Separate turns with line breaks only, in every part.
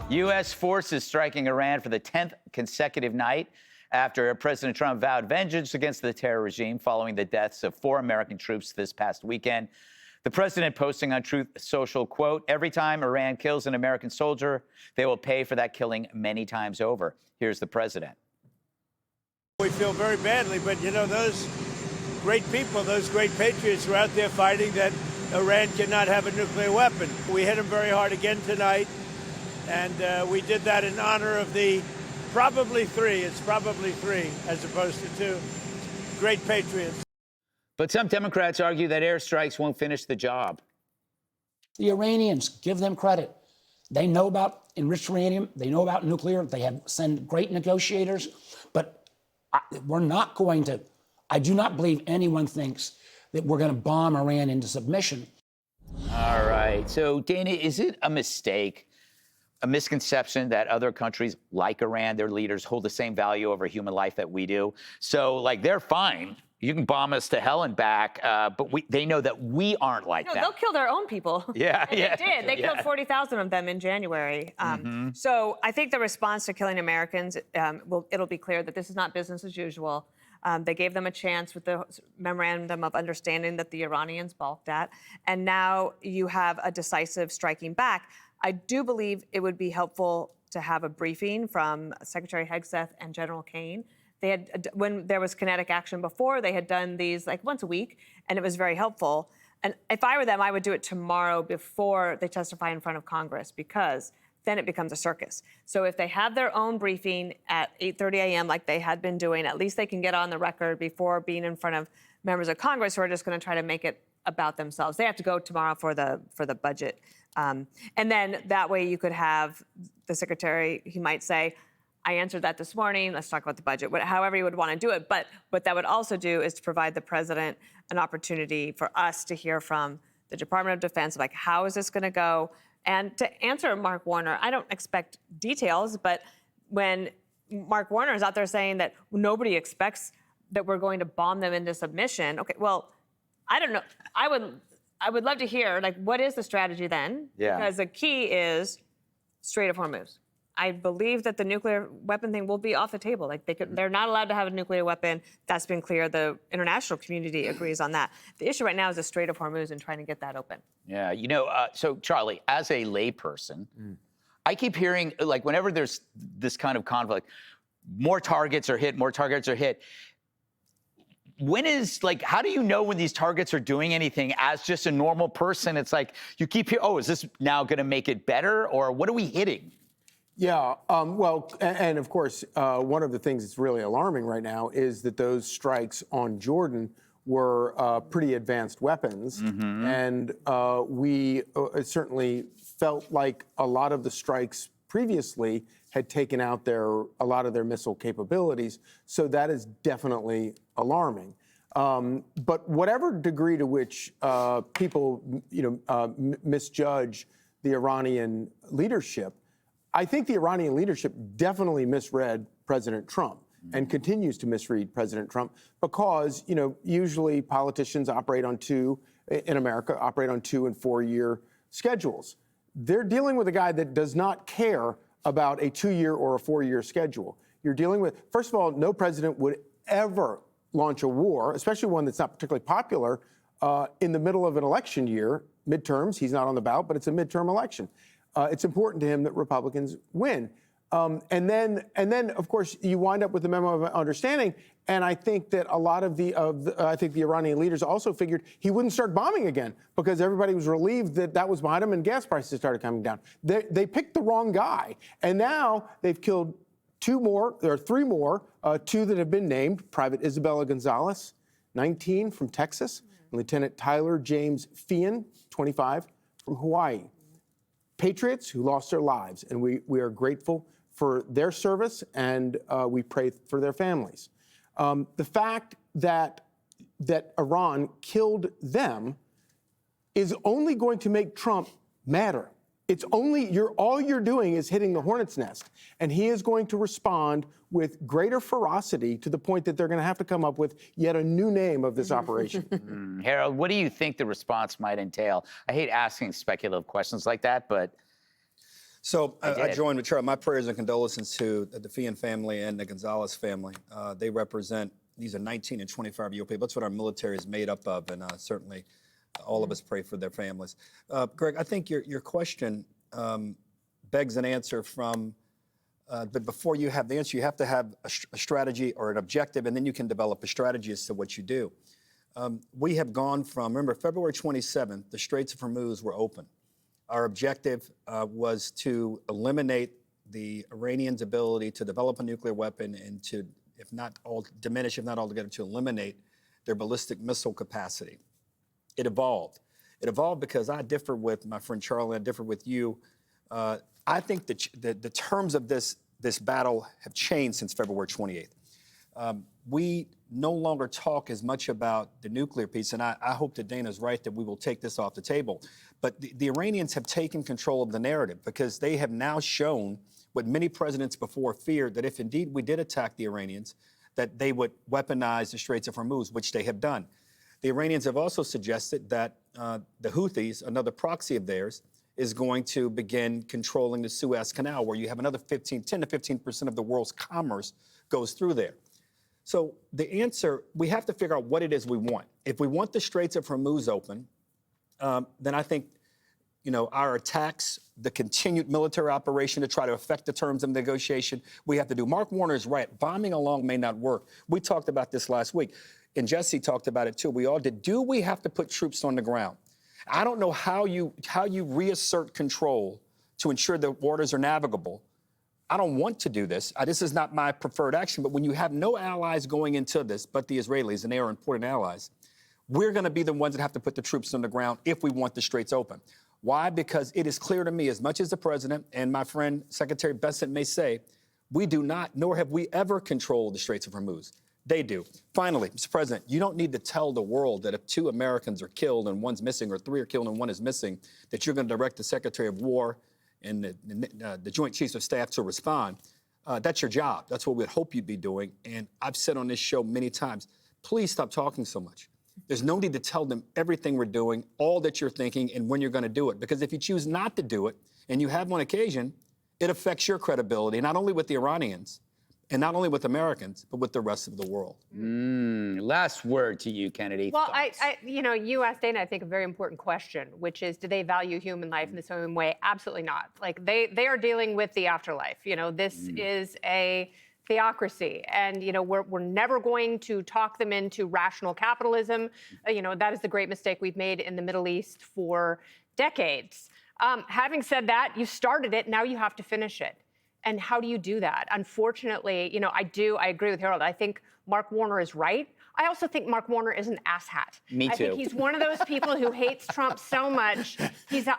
U.S. forces striking Iran for the 10th consecutive night after President Trump vowed vengeance against the terror regime following the deaths of 4 American troops this past weekend. The president posting on Truth Social, quote, "Every time Iran kills an American soldier, they will pay for that killing many times over." Here's the president.
We feel very badly, but, you know, those great people, those great patriots are out there fighting that Iran cannot have a nuclear weapon. We hit them very hard again tonight, and we did that in honor of the probably 3, it's probably 3 as opposed to 2, great patriots.
But some Democrats argue that airstrikes won't finish the job.
The Iranians, give them credit. They know about enriched uranium. They know about nuclear. They have sent great negotiators. But we're not going to, I do not believe anyone thinks that we're going to bomb Iran into submission.
All right. So, Dana, is it a mistake, a misconception that other countries like Iran, their leaders, hold the same value over human life that we do? So, like, they're fine. You can bomb us to hell and back, but they know that we aren't like that.
They'll kill their own people.
Yeah,
and
yeah.
They did. They killed 40,000 of them in January. So I think the response to killing Americans, it'll be clear that this is not business as usual. They gave them a chance with the memorandum of understanding that the Iranians balked at. And now you have a decisive striking back. I do believe it would be helpful to have a briefing from Secretary Hegseth and General Kane. They had, when there was kinetic action before, they had done these like once a week, and it was very helpful. And if I were them, I would do it tomorrow before they testify in front of Congress, because then it becomes a circus. So if they have their own briefing at 8:30 a.m. like they had been doing, at least they can get on the record before being in front of members of Congress who are just going to try to make it about themselves. They have to go tomorrow for the budget. And then that way you could have the secretary, he might say, I answered that this morning, let's talk about the budget, however you would want to do it. But what that would also do is to provide the president an opportunity for us to hear from the Department of Defense, like, how is this going to go? And to answer Mark Warner, I don't expect details, but when Mark Warner is out there saying that nobody expects that we're going to bomb them into submission, okay, well, I don't know. I would love to hear, like, what is the strategy then?
Yeah.
Because the key is Strait of Hormuz. I believe that the nuclear weapon thing will be off the table. Like, they're not allowed to have a nuclear weapon. That's been clear. The international community agrees on that. The issue right now is the Strait of Hormuz and trying to get that open.
Yeah, you know, so Charlie, as a layperson, I keep hearing, like, whenever there's this kind of conflict, more targets are hit, more targets are hit. When is, like, how do you know when these targets are doing anything as just a normal person? It's like, you keep hearing, oh, is this now going to make it better? Or what are we hitting?
Yeah, well, and of course, one of the things that's really alarming right now is that those strikes on Jordan were pretty advanced weapons. And we certainly felt like a lot of the strikes previously had taken out a lot of their missile capabilities. So that is definitely alarming. But whatever degree to which people, misjudge the Iranian leadership, I think the Iranian leadership definitely misread President Trump and continues to misread President Trump because, usually politicians operate on 2 in America, operate on 2 and 4-year schedules. They're dealing with a guy that does not care about a 2-year or a 4-year schedule. You're dealing with, first of all, no president would ever launch a war, especially one that's not particularly popular, in the middle of an election year, midterms. He's not on the ballot, but it's a midterm election. It's important to him that Republicans win. And then, of course, you wind up with the memo of understanding. And I think that a lot of the Iranian leaders also figured he wouldn't start bombing again because everybody was relieved that was behind him and gas prices started coming down. They picked the wrong guy. And now they've killed 3 more, 2 that have been named: Private Isabella Gonzalez, 19, from Texas, and Lieutenant Tyler James Feehan, 25, from Hawaii. Patriots who lost their lives, and we are grateful for their service, and we pray for their families. The fact that Iran killed them is only going to make Trump madder. It's only, all you're doing is hitting the hornet's nest, and he is going to respond with greater ferocity to the point that they're going to have to come up with yet a new name of this operation.
Harold, what do you think the response might entail? I hate asking speculative questions like that, but
So I
did.
joined with Charlie. My prayers and condolences to the Fian family and the Gonzalez family. They represent, these are 19 and 25-year-old people. That's what our military is made up of, and certainly all of us pray for their families. Greg, I think your question begs an answer from, but before you have the answer, you have to have a strategy or an objective, and then you can develop a strategy as to what you do. We have gone from, remember, February 27th, the Straits of Hormuz were open. Our objective was to eliminate the Iranians' ability to develop a nuclear weapon and to, diminish, if not altogether, to eliminate their ballistic missile capacity. It evolved. It evolved because I differ with my friend Charlie, I differ with you. I think that the terms of this battle have changed since February 28th. We no longer talk as much about the nuclear piece, and I hope that Dana's right that we will take this off the table. But the Iranians have taken control of the narrative because they have now shown what many presidents before feared, that if indeed we did attack the Iranians, that they would weaponize the Straits of Hormuz, which they have done. The Iranians have also suggested that the Houthis, another proxy of theirs, is going to begin controlling the Suez Canal, where you have another 10 to 15% of the world's commerce goes through there. So the answer, we have to figure out what it is we want. If we want the Straits of Hormuz open, then I think, our attacks, the continued military operation to try to affect the terms of negotiation, we have to do. Mark Warner is right. Bombing along may not work. We talked about this last week, and Jesse talked about it too. We all did. Do we have to put troops on the ground? I don't know how you reassert control to ensure the waters are navigable. I don't want to do this. This is not my preferred action, but when you have no allies going into this, but the Israelis, and they are important allies, we're going to be the ones that have to put the troops on the ground if we want the Straits open. Why? Because it is clear to me, as much as the president and my friend Secretary Bessent may say, we do not, nor have we ever controlled the Straits of Hormuz. They do. Finally, Mr. President, you don't need to tell the world that if 2 Americans are killed and 1's missing, or 3 are killed and 1 is missing, that you're going to direct the Secretary of War and the Joint Chiefs of Staff to respond. That's your job. That's what we'd hope you'd be doing. And I've said on this show many times, please stop talking so much. There's no need to tell them everything we're doing, all that you're thinking, and when you're going to do it. Because if you choose not to do it, and you have on occasion, it affects your credibility, not only with the Iranians, and not only with Americans, but with the rest of the world.
Last word to you, Kennedy.
Well,
Thoughts?
you asked Dana, I think, a very important question, which is, do they value human life in the same way? Absolutely not. Like, they are dealing with the afterlife. This is a theocracy, and we're never going to talk them into rational capitalism. That is the great mistake we've made in the Middle East for decades. Having said that, you started it, now you have to finish it. And how do you do that? Unfortunately, I agree with Harold. I think Mark Warner is right. I also think Mark Warner is an asshat.
Me too.
I think he's one of those people who hates Trump so much. He's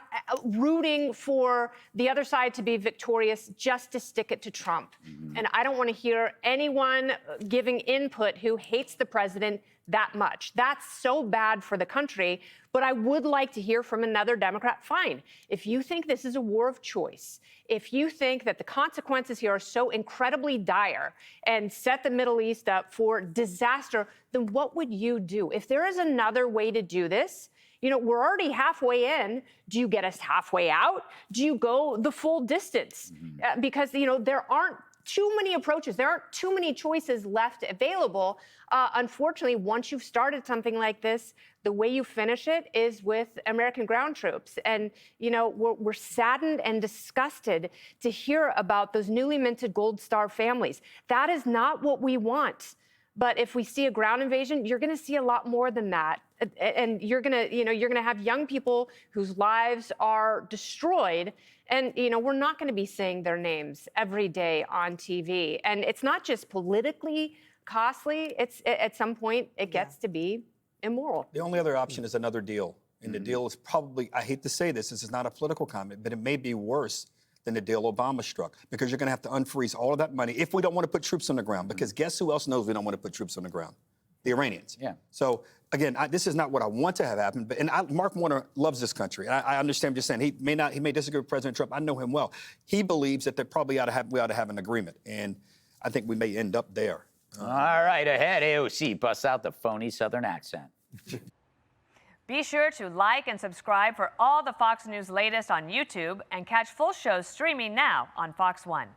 rooting for the other side to be victorious just to stick it to Trump. And I don't want to hear anyone giving input who hates the president that much. That's so bad for the country. But I would like to hear from another Democrat. Fine. If you think this is a war of choice, if you think that the consequences here are so incredibly dire and set the Middle East up for disaster, then what would you do? If there is another way to do this, we're already halfway in. Do you get us halfway out? Do you go the full distance? Because, there aren't too many approaches. There aren't too many choices left available. Unfortunately, once you've started something like this, the way you finish it is with American ground troops. And, we're saddened and disgusted to hear about those newly minted Gold Star families. That is not what we want. But if we see a ground invasion, you're going to see a lot more than that. And you're going to have young people whose lives are destroyed. And, we're not going to be saying their names every day on TV. And it's not just politically costly. It's at some point it gets to be immoral.
The only other option is another deal. And the deal is probably, I hate to say this is not a political comment, but it may be worse than the deal Obama struck, because you're going to have to unfreeze all of that money if we don't want to put troops on the ground. Because guess who else knows we don't want to put troops on the ground? The Iranians. Yeah. So again, this is not what I want to have happen. But Mark Warner loves this country. I understand what you're saying. He may disagree with President Trump. I know him well. He believes that we ought to have an agreement, and I think we may end up there.
All right, ahead, AOC busts out the phony Southern accent.
Be sure to like and subscribe for all the Fox News latest on YouTube and catch full shows streaming now on Fox One.